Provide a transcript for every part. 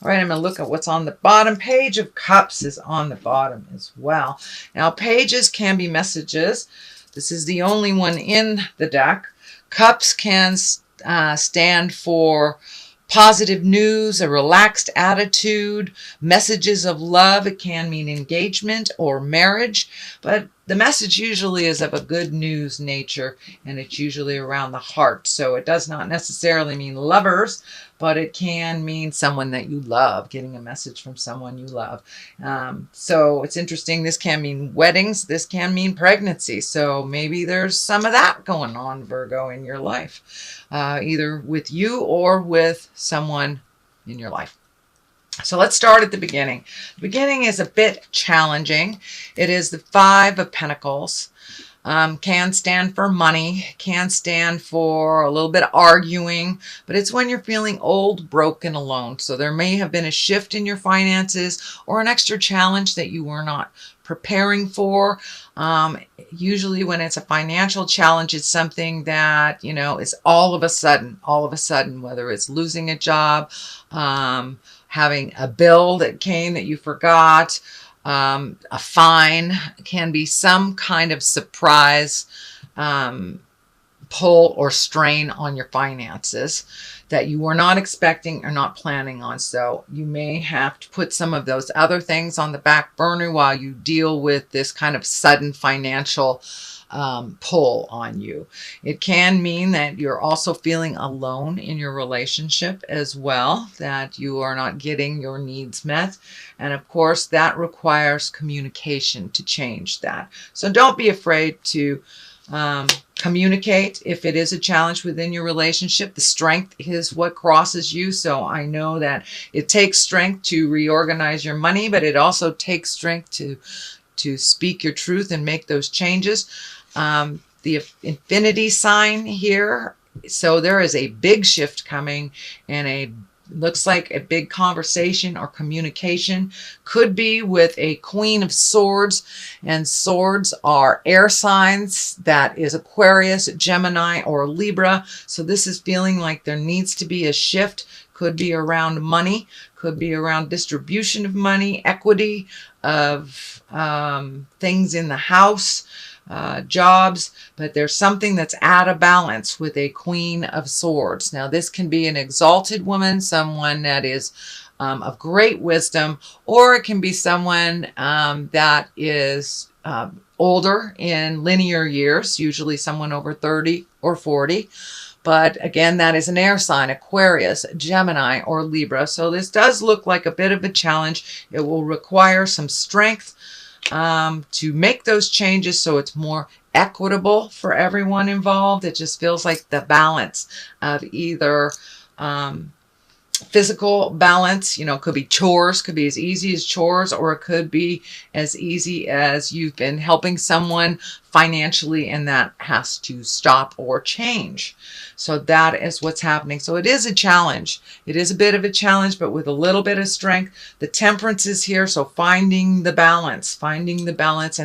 All right, I'm going to look at what's on the bottom. Page of Cups is on the bottom as well. Now, pages can be messages. This is the only one in the deck. Cups can stand for positive news, a relaxed attitude, messages of love. It can mean engagement or marriage, but the message usually is of a good news nature, and it's usually around the heart. So it does not necessarily mean lovers, but it can mean someone that you love, getting a message from someone you love. So it's interesting. This can mean weddings. This can mean pregnancy. So maybe there's some of that going on, Virgo, in your life, either with you or with someone in your life. So let's start at the beginning. The beginning is a bit challenging. It is the Five of Pentacles. Can stand for money, can stand for a little bit of arguing, but it's when you're feeling old, broken, alone. So there may have been a shift in your finances or an extra challenge that you were not preparing for. Usually when it's a financial challenge, it's something that, you know, is all of a sudden, whether it's losing a job, having a bill that came that you forgot, a fine, can be some kind of surprise pull or strain on your finances that you were not expecting or not planning on. So you may have to put some of those other things on the back burner while you deal with this kind of sudden financial pull on you. It can mean that you're also feeling alone in your relationship as well, that you are not getting your needs met. And of course, that requires communication to change that. So don't be afraid to communicate if it is a challenge within your relationship. The strength is what crosses you. So I know that it takes strength to reorganize your money, but it also takes strength to speak your truth and make those changes. The infinity sign here. So there is a big shift coming, and looks like a big conversation or communication. Could be with a Queen of Swords, and swords are air signs. That is Aquarius, Gemini, or Libra. So this is feeling like there needs to be a shift. Could be around money, could be around distribution of money, equity of things in the house, jobs, but there's something that's out of balance with a Queen of Swords. Now, this can be an exalted woman, someone that is of great wisdom, or it can be someone that is older in linear years, usually someone over 30 or 40. But again, that is an air sign, Aquarius, Gemini, or Libra. So this does look like a bit of a challenge. It will require some strength to make those changes so it's more equitable for everyone involved. It just feels like the balance of either physical balance, could be chores, could be as easy as chores, or it could be as easy as you've been helping someone financially and that has to stop or change. So that is what's happening. So it is a challenge. It is a bit of a challenge, but with a little bit of strength. The temperance is here. So finding the balance and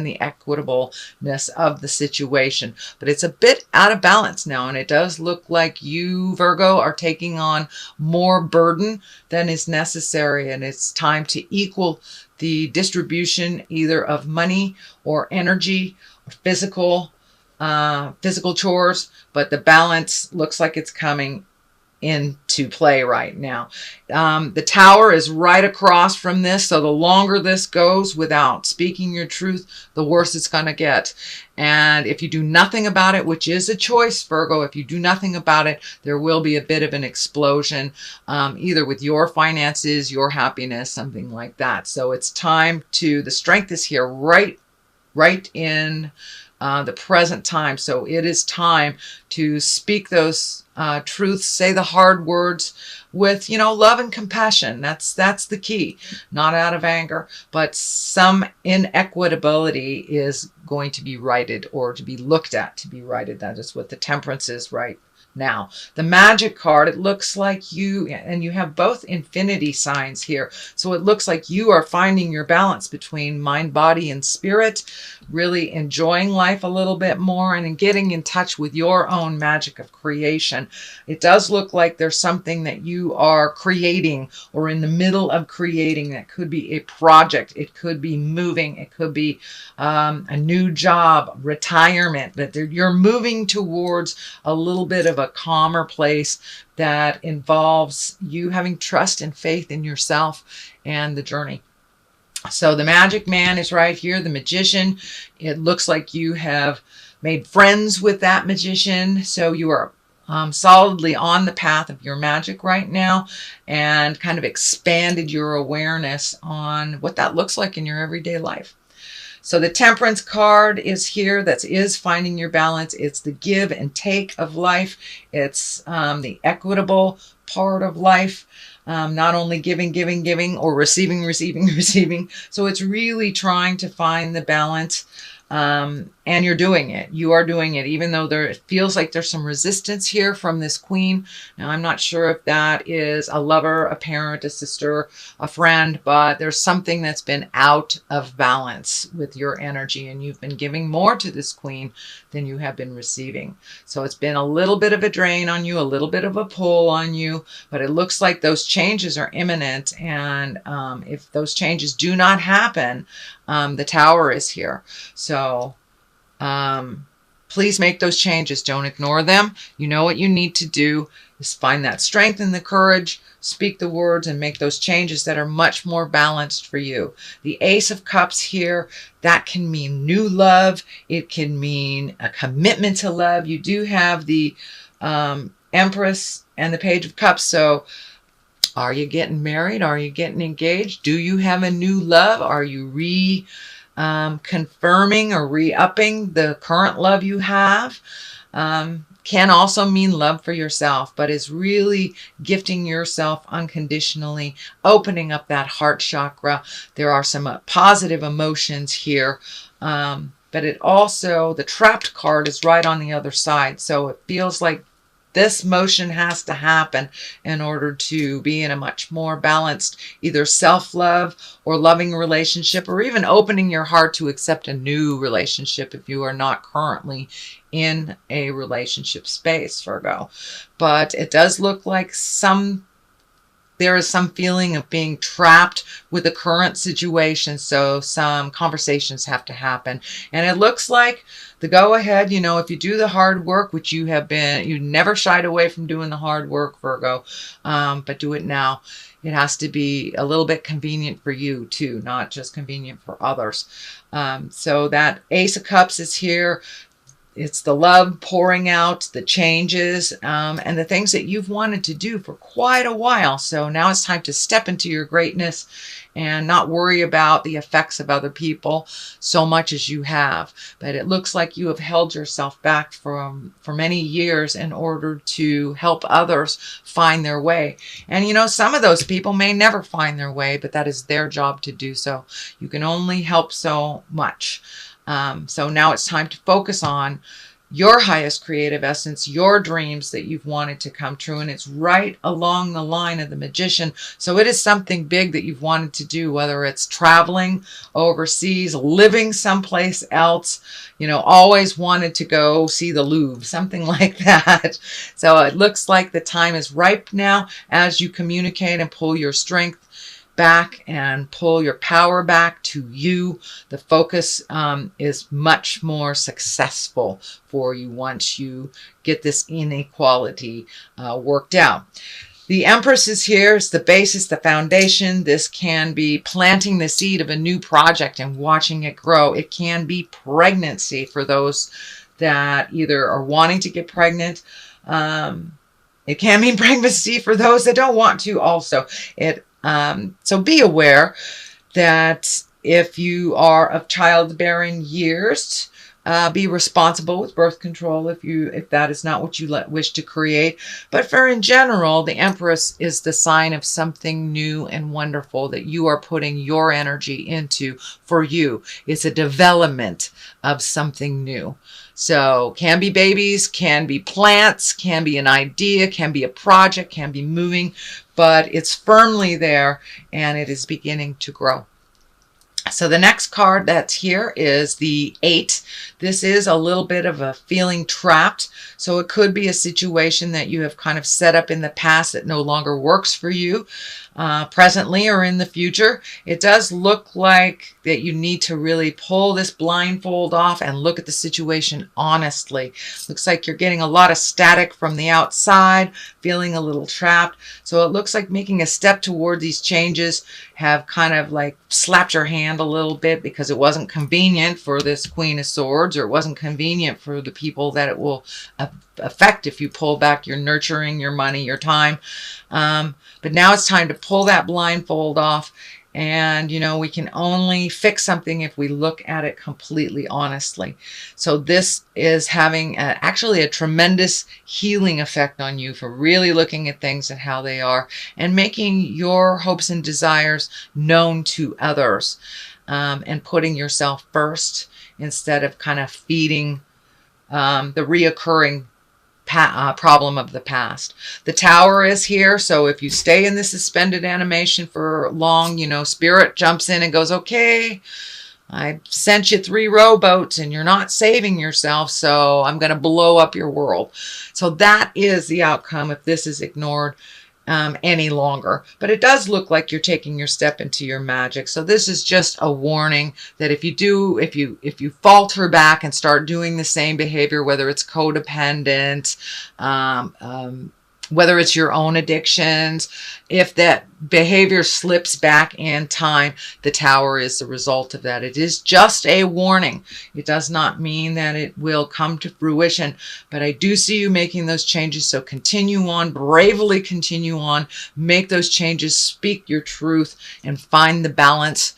the equitableness of the situation. But it's a bit out of balance now. And it does look like you, Virgo, are taking on more burden than is necessary. And it's time to equal the distribution either of money or energy or physical chores, but the balance looks like it's coming into play right now. The Tower is right across from this, so the longer this goes without speaking your truth, the worse it's going to get. And if you do nothing about it, which is a choice, Virgo, if you do nothing about it, there will be a bit of an explosion, either with your finances, your happiness, something like that. So it's time the strength is here right in the present time. So it is time to speak those truths, say the hard words with, love and compassion. That's the key, not out of anger, but some inequitability is going to be righted or to be looked at to be righted. That is what the temperance is right now. The Magic card, it looks like you have both infinity signs here. So it looks like you are finding your balance between mind, body, and spirit, really enjoying life a little bit more and in getting in touch with your own magic of creation. It does look like there's something that you are creating or in the middle of creating. That could be a project. It could be moving. It could be a new job, retirement, but you're moving towards a little bit of a calmer place that involves you having trust and faith in yourself and the journey. So the magic man is right here, the magician. It looks like you have made friends with that magician. So you are solidly on the path of your magic right now and kind of expanded your awareness on what that looks like in your everyday life. So the temperance card is here. That is finding your balance. It's the give and take of life. It's the equitable part of life. Not only giving, or receiving. So it's really trying to find the balance. And you're doing it. You are doing it, even though it feels like there's some resistance here from this queen. Now, I'm not sure if that is a lover, a parent, a sister, a friend, but there's something that's been out of balance with your energy, and you've been giving more to this queen than you have been receiving. So it's been a little bit of a drain on you, a little bit of a pull on you, but it looks like those changes are imminent. And if those changes do not happen, the Tower is here. So please make those changes. Don't ignore them. You know what you need to do is find that strength and the courage, speak the words, and make those changes that are much more balanced for you. The Ace of Cups here, that can mean new love. It can mean a commitment to love. You do have the Empress and the Page of Cups. So are you getting married? Are you getting engaged? Do you have a new love? Are you confirming or re-upping the current love you have? Can also mean love for yourself, but is really gifting yourself unconditionally, opening up that heart chakra. There are some positive emotions here, but it also, the Trapped card is right on the other side. So it feels like this motion has to happen in order to be in a much more balanced, either self-love or loving relationship, or even opening your heart to accept a new relationship if you are not currently in a relationship space, Virgo. But it does look like there is some feeling of being trapped with the current situation. So some conversations have to happen. And it looks like the go ahead, if you do the hard work, which you never shied away from doing the hard work, Virgo, but do it now. It has to be a little bit convenient for you too, not just convenient for others. So that Ace of Cups is here. It's the love pouring out, the changes, and the things that you've wanted to do for quite a while. So now it's time to step into your greatness and not worry about the effects of other people so much as you have. But it looks like you have held yourself back for many years in order to help others find their way. And some of those people may never find their way, but that is their job to do so. You can only help so much. So now it's time to focus on your highest creative essence, your dreams that you've wanted to come true. And it's right along the line of the Magician. So it is something big that you've wanted to do, whether it's traveling overseas, living someplace else, always wanted to go see the Louvre, something like that. So it looks like the time is ripe now as you communicate and pull your strength back and pull your power back to you. The focus is much more successful for you once you get this inequality worked out. The Empress is here. It's the basis, the foundation. This can be planting the seed of a new project and watching it grow. It can be pregnancy for those that either are wanting to get pregnant. It can mean pregnancy for those that don't want to also. So be aware that if you are of childbearing years, be responsible with birth control if that is not what you wish to create. But for in general, the Empress is the sign of something new and wonderful that you are putting your energy into for you. It's a development of something new. So can be babies, can be plants, can be an idea, can be a project, can be moving, but it's firmly there and it is beginning to grow. So the next card that's here is the 8. This is a little bit of a feeling trapped. So it could be a situation that you have kind of set up in the past that no longer works for you presently or in the future. It does look like that you need to really pull this blindfold off and look at the situation honestly. Looks like you're getting a lot of static from the outside, feeling a little trapped. So it looks like making a step toward these changes have kind of like slapped your hand a little bit because it wasn't convenient for this Queen of Swords, or it wasn't convenient for the people that it will affect if you pull back your nurturing, your money, your time. But now it's time to pull that blindfold off. And, you know, we can only fix something if we look at it completely honestly. So this is having actually a tremendous healing effect on you for really looking at things and how they are and making your hopes and desires known to others, and putting yourself first instead of kind of feeding the reoccurring problem of the past. The Tower is here, so if you stay in the suspended animation for long, you know, Spirit jumps in and goes, okay, I sent you 3 rowboats and you're not saving yourself, so I'm going to blow up your world. So that is the outcome if this is ignored any longer. But it does look like you're taking your step into your magic. So this is just a warning that if you falter back and start doing the same behavior, whether it's codependent, whether it's your own addictions, if that behavior slips back in time, the Tower is the result of that. It is just a warning. It does not mean that it will come to fruition, but I do see you making those changes. So continue on, bravely continue on, make those changes, speak your truth, and find the balance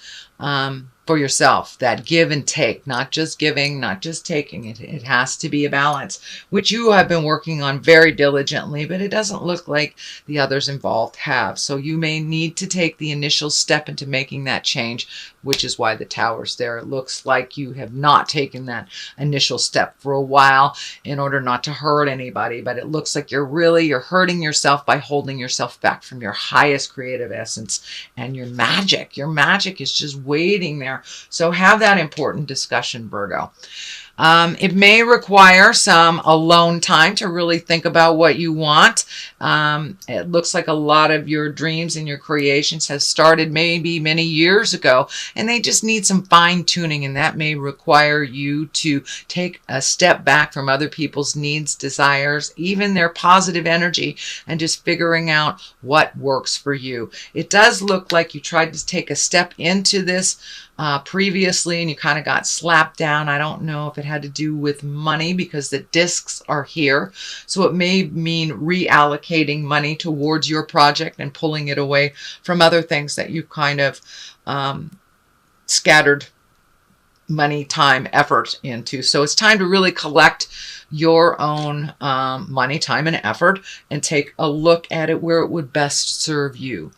for yourself, that give and take, not just giving, not just taking. It has to be a balance, which you have been working on very diligently, but it doesn't look like the others involved have. So you may need to take the initial step into making that change, which is why the Tower's there. It looks like you have not taken that initial step for a while in order not to hurt anybody, but it looks like you're hurting yourself by holding yourself back from your highest creative essence and your magic. Your magic is just waiting there. So have that important discussion, Virgo. It may require some alone time to really think about what you want. It looks like a lot of your dreams and your creations have started maybe many years ago, and they just need some fine tuning, and that may require you to take a step back from other people's needs, desires, even their positive energy, and just figuring out what works for you. It does look like you tried to take a step into this previously and you kind of got slapped down. I don't know if it had to do with money because the discs are here. So it may mean reallocating money towards your project and pulling it away from other things that you kind of scattered money, time, effort into. So it's time to really collect your own money, time, and effort and take a look at it where it would best serve you.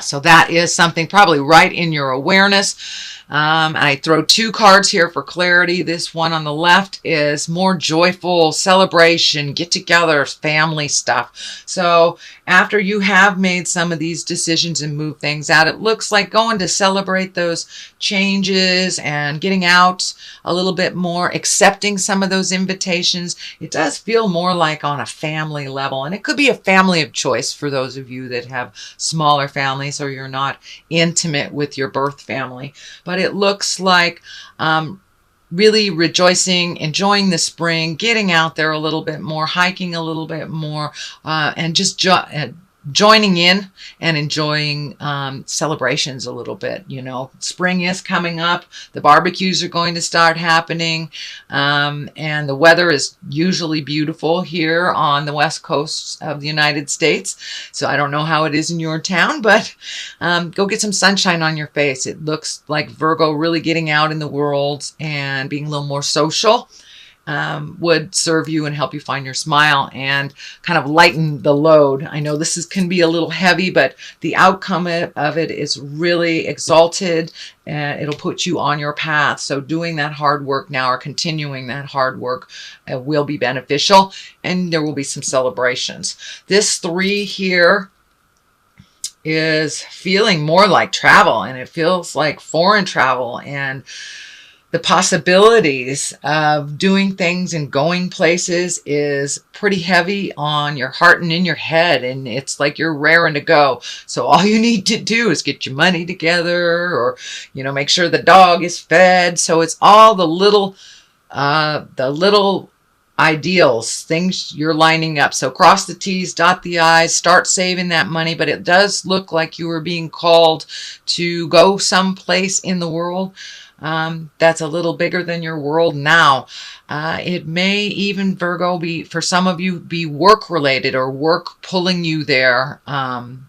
So that is something probably right in your awareness. I throw 2 cards here for clarity. This one on the left is more joyful celebration, get-togethers, family stuff. So after you have made some of these decisions and moved things out, it looks like going to celebrate those changes and getting out a little bit more, accepting some of those invitations. It does feel more like on a family level, and it could be a family of choice for those of you that have smaller families or you're not intimate with your birth family. But it looks like really rejoicing, enjoying the spring, getting out there a little bit more, hiking a little bit more, and just joining in and enjoying celebrations a little bit. You know, spring is coming up. The barbecues are going to start happening. And the weather is usually beautiful here on the west coast of the United States. So I don't know how it is in your town, but go get some sunshine on your face. It looks like Virgo really getting out in the world and being a little more social would serve you and help you find your smile and kind of lighten the load. I know this can be a little heavy, but the outcome of it is really exalted and it'll put you on your path. So doing that hard work now or continuing that hard work will be beneficial, and there will be some celebrations. This 3 here is feeling more like travel, and it feels like foreign travel, and the possibilities of doing things and going places is pretty heavy on your heart and in your head, and it's like you're raring to go. So all you need to do is get your money together, or make sure the dog is fed. So it's all the little ideals, things you're lining up. So cross the T's, dot the I's, start saving that money. But it does look like you are being called to go someplace in the world that's a little bigger than your world now. It may even, Virgo, be, for some of you, be work related, or work pulling you there and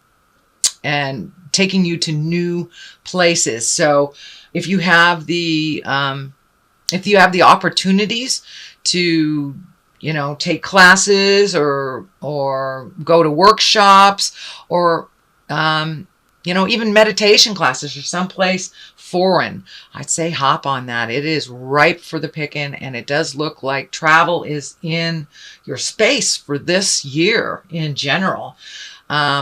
taking you to new places. So if you have the opportunities to take classes, or go to workshops, or even meditation classes, or someplace foreign, I'd say hop on that. It is ripe for the picking, and it does look like travel is in your space for this year in general.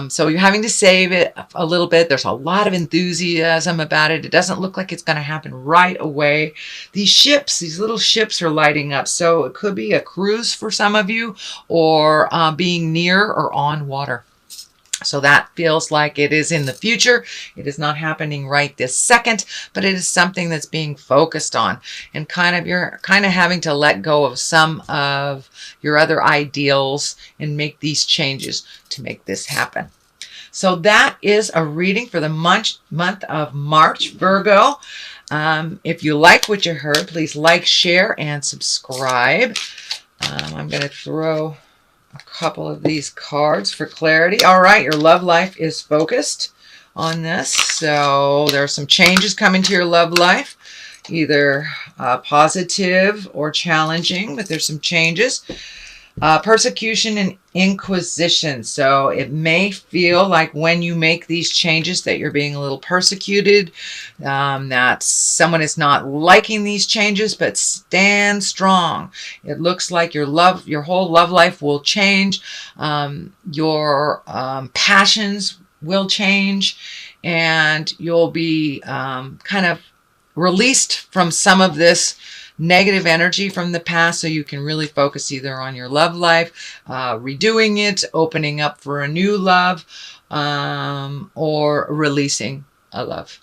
So you're having to save it a little bit. There's a lot of enthusiasm about it. It doesn't look like it's going to happen right away. These little ships are lighting up. So it could be a cruise for some of you, or being near or on water. So that feels like it is in the future. It is not happening right this second, but it is something that's being focused on, and you're kind of having to let go of some of your other ideals and make these changes to make this happen. So that is a reading for the month of March, Virgo. If you like what you heard, please like, share, and subscribe. I'm going to throw a couple of these cards for clarity. All right, your love life is focused on this. So there are some changes coming to your love life, either positive or challenging, but there's some changes. Persecution and inquisition. So it may feel like when you make these changes that you're being a little persecuted, that someone is not liking these changes, but stand strong. It looks like your whole love life will change. Your passions will change, and you'll be kind of released from some of this negative energy from the past, so you can really focus either on your love life, redoing it, opening up for a new love, or releasing a love.